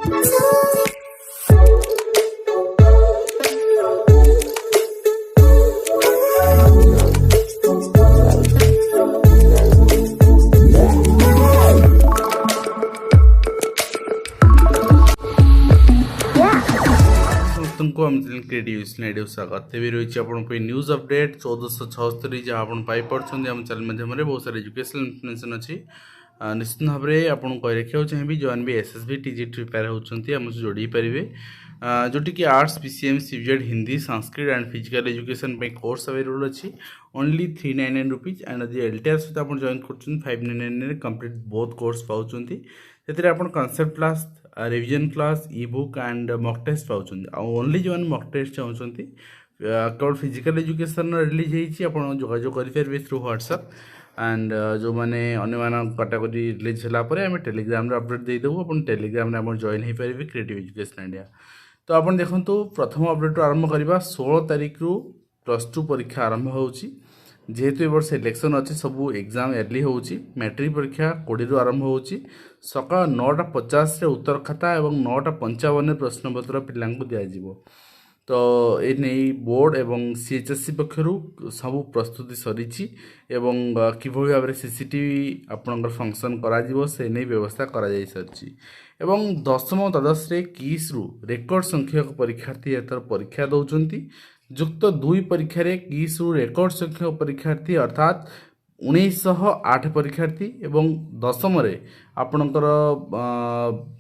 तुमको हम क्रिएटिव स्वागत तेज रही आप न्यूज अपडेट 1476 जहाँ आप पाइपे आम चैनल माध्यम बहुत सारे एजुकेशनल इनफर्मेशन अच्छी निश्चित भाव में आपको कही रखा चाहिए जो भी एसएसबी टीजीटी प्रिपेयर होती आम जोड़ी पारे जोटि कि arts PCM CBZ Hindi Sanskrit and physical education course available अच्छी ओनली 399 रुपीज एंड जी एलटीआर सहित आप जॉइन कर 599 कंप्लीट बहुत कोर्स पाँच से आप concept class revision class e book and mock test पाँच ओनली जो मॉक टेस्ट चाहते केवल फिजिकल एजुकेशन रिलीज होती जोगाजोग करेंगे थ्रू व्हाट्सएप एंड जो मैंने अन्य कैटेगरी रिलीज होगापर आम टेलीग्राम अपडेट देदेवु आप टेलीग्राम में जॉइन हो पारे क्रिएटिव एजुकेशन इंडिया। तो आप देखो प्रथम अपडेट आरंभ करवा 16 तारिख रु +2 परीक्षा आरंभ होची जेहेतु ए वर्ष इलेक्शन अच्छी सब एग्जाम अर्ली होची मैट्रिक परीक्षा 20 रु आरंभ होची सका 9:50 उत्तर खाता और 9:55 प्रश्नपत्र पिला दिज्व। तो ये नहीं बोर्ड एवं सीएचएससी पक्षर सब प्रस्तुति सरी कि भाव में सीसीटीवी आपंकर फंक्शन से नहीं व्यवस्था कर एवं दशम द्वादश किस रु रेकर्ड संख्यक परीक्षार्थी एथर परीक्षा दौरान युक्त 2 परीक्षा किस रु रेकर्ड संख्यक परीक्षार्थी अर्थात 1908 परीक्षार्थी एवं दशम आपणकर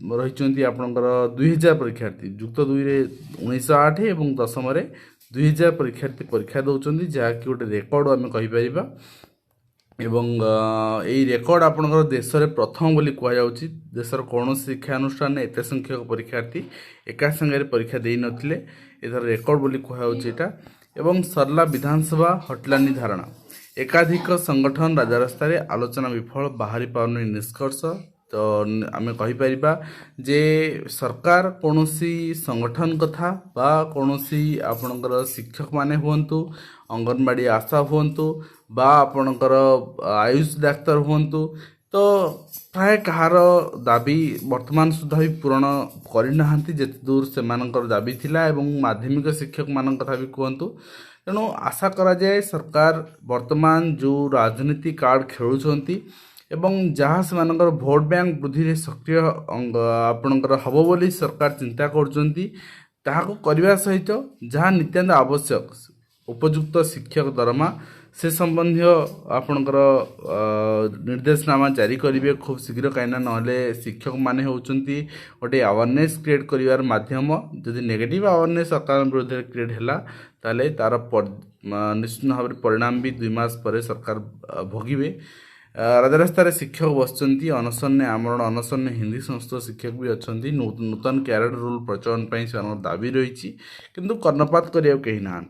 रही आपणकर 2000 परीक्षार्थी युक्त 2 रे 1908 एवं दशम 2000 परीक्षार्थी परीक्षा दौरान जहाँकि गोटे रेकर्ड आम कहीपर एवं यही रेकर्ड आपणकर देश में प्रथम बोली कहुच्छी देशर कौन शिक्षानुष्ठान एत संख्यक परीक्षार्थी एका संगे परीक्षा दे नथिले एथर रेकर्ड बोली कहुच्छी एवं सरला विधानसभा हटलानी धारणा एकाधिक संगठन राजा रास्तार आलोचना विफल बाहरी पारनी निष्कर्ष। तो आम कहीपर जे सरकार कौन संगठन कथा बा कौन आपणकर शिक्षक माने हुंतु अंगनवाड़ी आशा हुंतु बा आपणकर आयुष डाक्तर हुंतु तो प्राय कहार दाबी वर्तमान सुधा भी पूरण करना जिते दूर से दाबी थिला एवं माध्यमिक शिक्षक मान कथा भी कहतु तेणु आशा करा जाए सरकार वर्तमान जो राजनीति कार्ड खेलुंट एवं जहाँ से भोट बैंक वृद्धि सक्रिय आपणकर हम बोली सरकार चिंता करने सहित जहाँ नित्यान्त आवश्यक उपयुक्त शिक्षक दरमा से संबंधी आपणकर निर्देशनामा जारी करेंगे खूब शीघ्र कहीं ना शिक्षक माने होती गोटे अवेयरनेस क्रिएट कर माध्यम जदि नेगेटिव अवेयरनेस सरकार विरोध में क्रिएट है ताले तार निश्चित भाव में परिणाम भी 2 मास पर सरकार भोगे। राजा रास्तार शिक्षक बसचंती अनशन आमरण अनशन हिंदी संस्कृत शिक्षक भी अच्छा नूतन कैरेट रूल प्रचलन से दाबी रही किंतु कर्णपात करने कहीं ना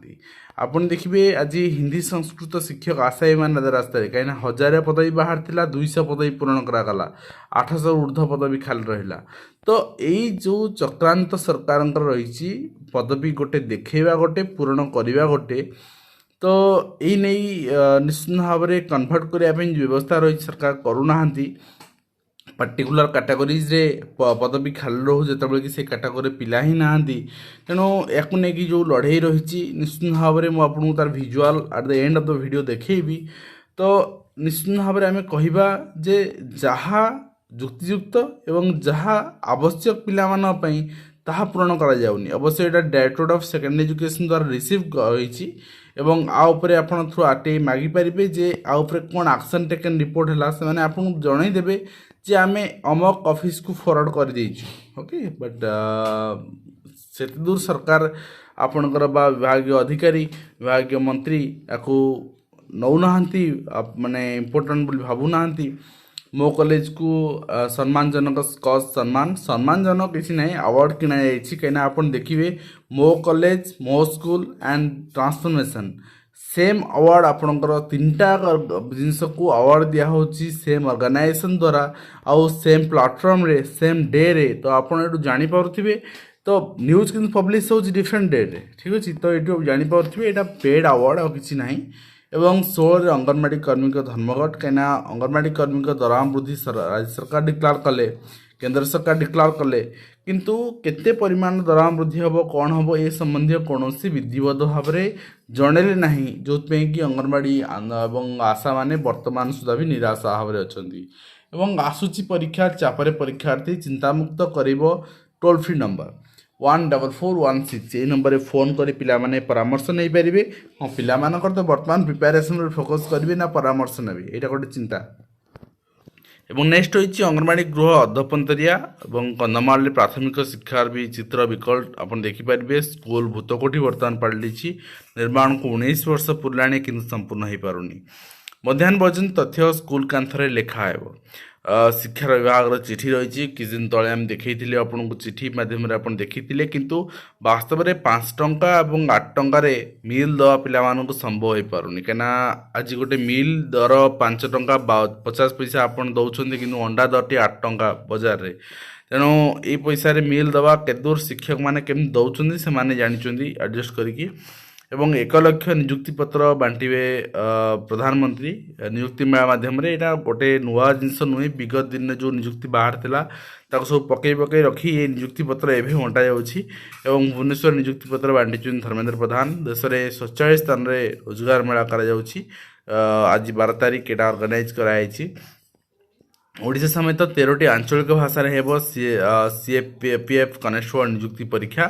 आपन देखिए आज हिंदी संस्कृत शिक्षक आशायी मान राजा रास्तार कहीं 1000 पदवी बाहर थिला 200 पदवी पूरण करागला 800 ऊर्ध्व पदवी खाली रहा। तो यही जो चक्रांत सरकार रही पदवी गोटे देखा गोटे पूरण करवा गोटे तो यही नहीं निश्चित भाव में कन्वर्ट करने व्यवस्था रही सरकार करूना पर्टिकुलर कैटेगोरीज रे पदवी खाली रहू जो कि से कैटेगोरी पिला ही ना तेणु या नहीं जो लड़ाई रही निश्चित भाव में मुझे तार visual at the end of the video देखी तो निश्चित भाव में आम कहवा जे जहाँ युक्तियुक्त एवं जहाँ आवश्यक पिलामानपाई ताहा पूरण करा जाउनी अवश्य यहाँ डायरेक्टरेट ऑफ सेकेंडरी एजुकेशन द्वारा रिसीव होईची एवं आउपरे आपण थ्रू आरटीआई मागी पारिबे जे आउपरे कोन एक्शन टेकन रिपोर्ट हला से माने आपन जणाई देबे जे आमे अमक ऑफिस को फॉरवर्ड कर देइछु ओके बट से दूर सरकार आपणकर बा विभागीय अधिकारी विभागीय मंत्री याकू नौ नाहंती माने इम्पोर्टेंट बोली भाबु नाहंती मो कॉलेज को सम्मानजनक कज सम्मानजनक किसी ना अवार्ड किना कहीं आप देखिए मो कॉलेज मो school and transformation same award आपणकर 3टा जिनस को अवार्ड दिया होची सेम ऑर्गेनाइजेशन द्वारा आउ सेम प्लेटफॉर्म रे सेम डे रे तो आपन एटू जानि पारुथिबे तो न्यूज किन पब्लिश हो डिफरेंट डे रे ठीक अछि तो एटू जानि पारुथिबे एटा पेड अवार्ड आ किछि नाही एवं 16 अंगनवाड़ी कर्मी धर्मघट कहीं अंगनवाड़ी कर्मी दरमा वृद्धि राज्य सरकार डिक्लेयर कले केंद्र सरकार डिक्लेयर कले किंतु केते परिमाण दरमा वृद्धि हम कौन हम ए संबंधी कौन विधिवत भाव में जनइले ना जो कि अंगनवाड़ी और आशा माने वर्तमान सुधा भी निराश भाव में अच्छा आसूची परीक्षा चापर परीक्षार्थी चिंतामुक्त कर टोल फ्री नंबर 14416 ये नंबर फोन कर पिलाने परामर्श नहीं पारे। हाँ पिलामानकर तो बर्तमान प्रिपेरेसन फोकस करेंगे ना परामर्श ने यहाँ गोटे चिंता। एवं नेक्स्ट होइछि अंगनवाड़ी गृह अधपंतरिया और कंधमाल प्राथमिक शिक्षार भी चित्र विकल्प आप देखिपारे। स्कूल भूतकोठी बर्तमान पलटि निर्माण को 19 वर्ष पुरलाणी किंतु संपूर्ण हो पारुनी। मध्याह्न भोजन तथ्य स्कूल कांथरे लेखा है। शिक्षा विभाग चिठी रही किछ दिन तले आम देखी आपको चिठी मध्यम देखी किंतु वास्तव में 5 टंका और 8 टंकार मिल दवा पिला संभव हो पारुनी कहीं आज गोटे मिल दर 5 टंका 50 पैसा आप दौरान कि अंडा दरटी 8 टंका बजार में तेणु ये पैसा मिल दवा केदूर शिक्षक मैंने केमी दौरान से मैंने जानी एडजस्ट करके एवं 1 लाख नियुक्ति पत्र बांटे प्रधानमंत्री नियुक्ति मेला मध्यम यहाँ गोटे नुआ जिनस नुहे विगत दिन में जो नियुक्ति बाहर था सब पकई पकई रखी ये नियुक्ति पत्र एवं बंटा जाऊँगी। भुवनेश्वर नियुक्ति पत्र बांटी धर्मेंद्र प्रधान। देश में 47 स्थान में रोजगार मेला कर आज 12 तारीख यहाँ ऑर्गेनाइज कराई। ओडिशा समेत 13टी आंचलिक भाषा सीएपीएफ कनेस्टेबल नियुक्ति परीक्षा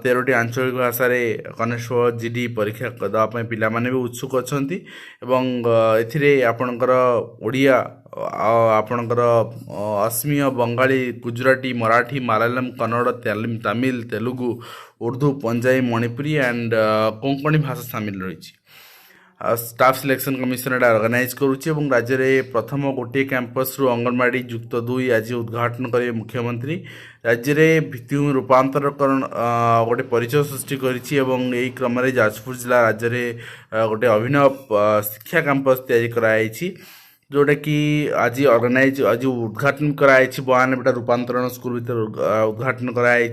13टी आंचलिक भाषा कनेस्टेबल जीडी परीक्षा देवाई पिलाने भी उत्सुक अच्छा आपणकर ओडिया आपणकर असमीय बंगाली गुजराती मराठी मलयालम कन्नड़ तमिल तेलुगु उर्दू पंजाबी मणिपुरी एंड कोंकणी भाषा सामिल रही। स्टाफ सिलेक्शन कमिशन एटा ऑर्गेनाइज करुच्ची राज्य में प्रथम गोटे कैंपस रु अंगनवाड़ी युक्त 2 आज उद्घाटन करेंगे मुख्यमंत्री। राज्य में भित्तिभूमि रूपांतरकरण गोटे परिचय सृष्टि करी क्रम जाजपुर जिला राज्य में गोटे अभिनव शिक्षा कैंपस तैयारी कराई जोटा कि आज ऑर्गेनाइज आज उद्घाटन कराई। 92टा रूपांतरण स्कूल भीतर उद्घाटन कराई।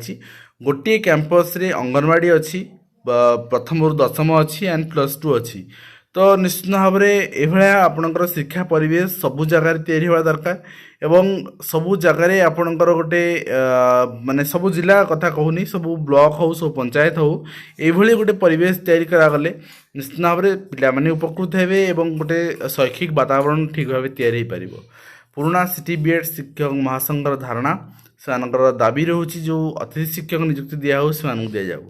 गोटे कैंपस रे अंगनवाड़ी अच्छी प्रथम रु 10वीं अच्छी एंड +2 अच्छी तो निश्चित भाव में यह आपणकर शिक्षा परिवेश सबू जगार तैयारी होगा दरकार एवं सबू जगार आपणकर गोटे माने सबू जिला कथा कहूनी सबू ब्लॉक हो सब पंचायत हो ये गोटे परिवेश तैयारी करागले निश्चित भाव में पिलामाने उपकृत हेबे एवं गोटे शैक्षिक वातावरण ठीक भाव तैयारी हो पार। पुराना सिटी बीएड शिक्षक महासंघर धारणा से दाबी रोचे जो अतिथि शिक्षक नियुक्ति दिया से दि जाऊ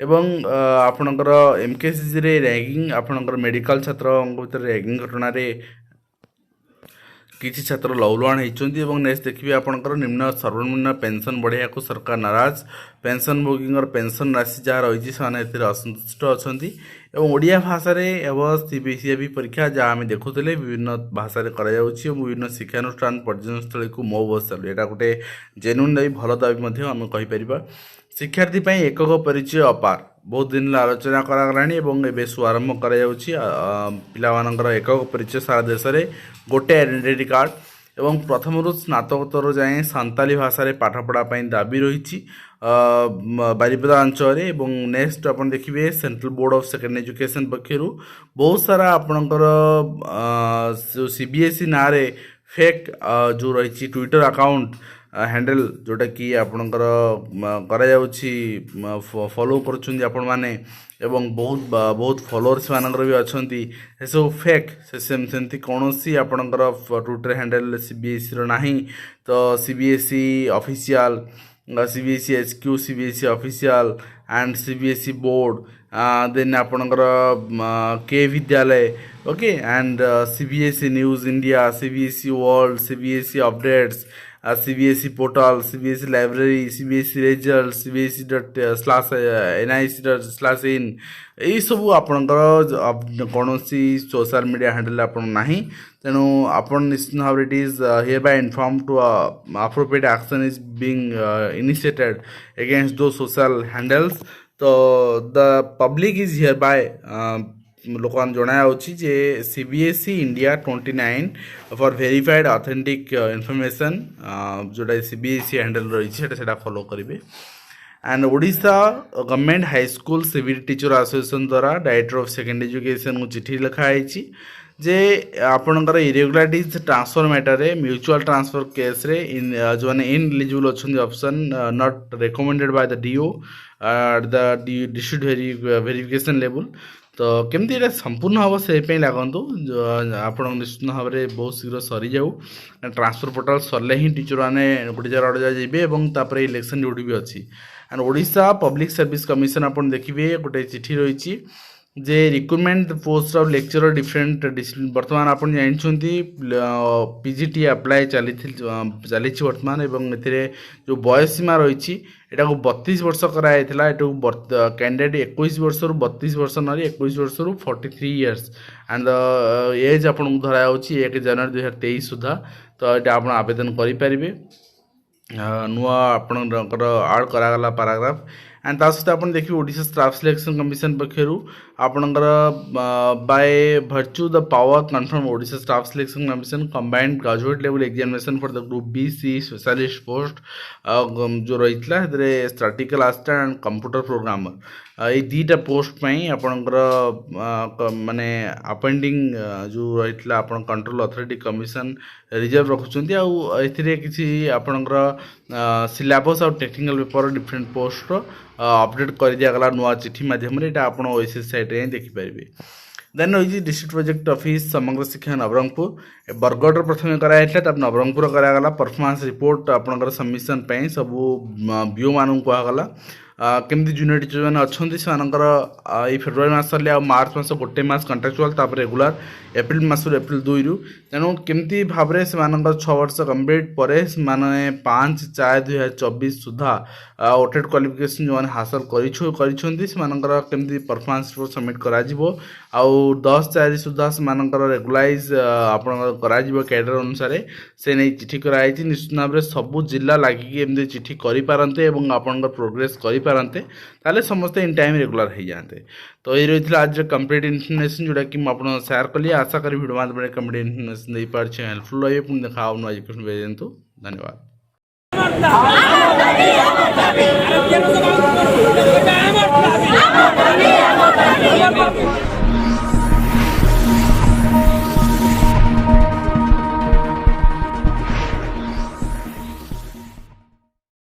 एवं आपणकर एमकेसीजी रे रैगिंग आपणकर मेडिकल छात्र भीतर रैगिंग घटना किसी छात्र लौलुआण होती। नेक्स्ट देखिए आपणकर निम्न सर्वनिम्न पेंशन बढ़िया को सरकार नाराज पेंशन भोगी पेंशन राशि जहाँ रही से असंतुष्ट अच्छा ओडिया भाषा सीबीएसई परीक्षा जहाँ आम देखुले विभिन्न भाषा विभिन्न शिक्षानुष्ठान पर्यटन स्थल को मो बस चालू यहाँ गोटे जेन्युइन दाबी भल दाबी आम कहीपर। शिक्षार्थी एकक परिचय अपार बहुत दिन आलोचना करागला शुभारंभ कर एकक परिचय सारा देश में गोटे आइडेंटिटी कार्ड एवं प्रथम रु स्नातकोत्तर जाए सांताली भाषा पाठपढ़ापी दाबी रही बारिपदा अंचल। नेक्स्ट आप देखिए central board of secondary education पक्षर बहुत सारा आपणकर सीबीएसई ना फेक जो रही ट्विटर अकाउंट हैंडल जोटा कि आपणकर फॉलो कर आपण माने एवं बहुत फॉलोअर्स मानकर भी अच्छा सब फेक सेमती कौन आपणकर ट्विटर हैंडल सीबीएसई ना तो CBSE official CBSE HQ CBSE official and CBSE board then आपणकर के विद्यालय okay and CBSE news India CBSE world CBSE updates CBSE portal CBSE library CBSE result CBSE.NIC.in यही सब आपणकर कौन सोशल मीडिया हैंडल आप तेणु आप निश्चित भाव it is hereby inform to appropriate action is being initiated against those social handles to the public is hereby लोक जनाऊँगी जे CBSE India 29 for verified authentic information जोटा सीबीएसई हैंडल रही है फॉलो करेंगे। And Odisha government high school civil teacher association द्वारा director of secondary education को चिठी लिखाई जे आपणकर इरेगुलारिटीज ट्रांसफर मैटर रे म्यूचुअल ट्रांसफर केस रे जो मैंने इनएलिजिबल अच्छे option not recommended by the DO the district verification level तो केमती एटा संपूर्ण हम से लागतु आप निश्चित भाव में बहुत शीघ्र सरी जाऊ ट्रांसफर पोर्टाल सरले ही टीचर मैंने गोटे जगह अड़जा जाइए इलेक्शन ड्यूटी भी अच्छी and Odisha public service commission आप देखिए गोटे चिठी रही जे recruitment post of lecturer different बर्तमान आप जानते पीजीटी अप्लाई चली बर्तमान एवं जो बयस सीमा रही एटा को 32 वर्ष कराई कैंडिडेट 21 वर्ष रु 32 वर्ष नारी 21 वर्ष रु 43 इयर्स एंड एज आपन धरा 1 जनवरी 2023 सुधा तो ये आप आवेदन करें नुआ आपणकर आड करागला पैराग्राफ एंड ता सहित आप देखिए ओडिशा स्टाफ सिलेक्शन कमिशन पक्षर आपणकर by virtue the power confirm Odisha staff selection commission combined graduate level examination for the group B C specialist post जो रही है statistical assistant and computer programmer ये दुईटा पोस्ट आपणकर माने अपॉइंटिंग जो रही है आप कंट्रोल अथॉरिटी कमिशन रिजर्व रखुच्च किसी आपणकर सिलेबस और technical paper different post update कर दिगला नुआ चिठी मध्यम आप ओएसएस साइट रे देखिपारे देन रही डिस्ट्रिक्ट प्रोजेक्ट ऑफिस समग्र शिक्षा नवरंगपुर बरगढ़ प्रथम कराइला नवरंगपुर करागला परफॉर्मेंस रिपोर्ट आपणकर सबमिशन सबू बीओ मान कहगला केमती जूनियर टीचर मैंने अच्छा से फेब्रुआरी मास मार्च मास गोटे मास कंट्राक्चुअल रेगुलर एप्रिल मास एप्रिल 2 रु तेणु केमती भाव में से 6 वर्ष कंप्लीट पर 5/4/2024 सुधा ओटेड क्वालिफिकेशन जो मैंने हासिल करमती परफॉर्मेंस रिपोर्ट सबमिट करा 10/4 सुधा से रेगुलाइज आप कैडर अनुसार से नहीं चिठी कराई निश्चित भाव में सबू जिला लगिकी एमती चिठी करें आप प्रोग्रेस करते ताले समस्ते इन टाइम रेगुलर हो जाते तो ये रही आज कंप्लीट इनफर्मेशन जोटा कि मुझे शेयर कली आशा करी वीडियो माध्यम कंप्लीट इनफर्मेशन दे पारे हेल्पफुल रही पुणी देखा एजुकेशन भेजतु धन्यवाद।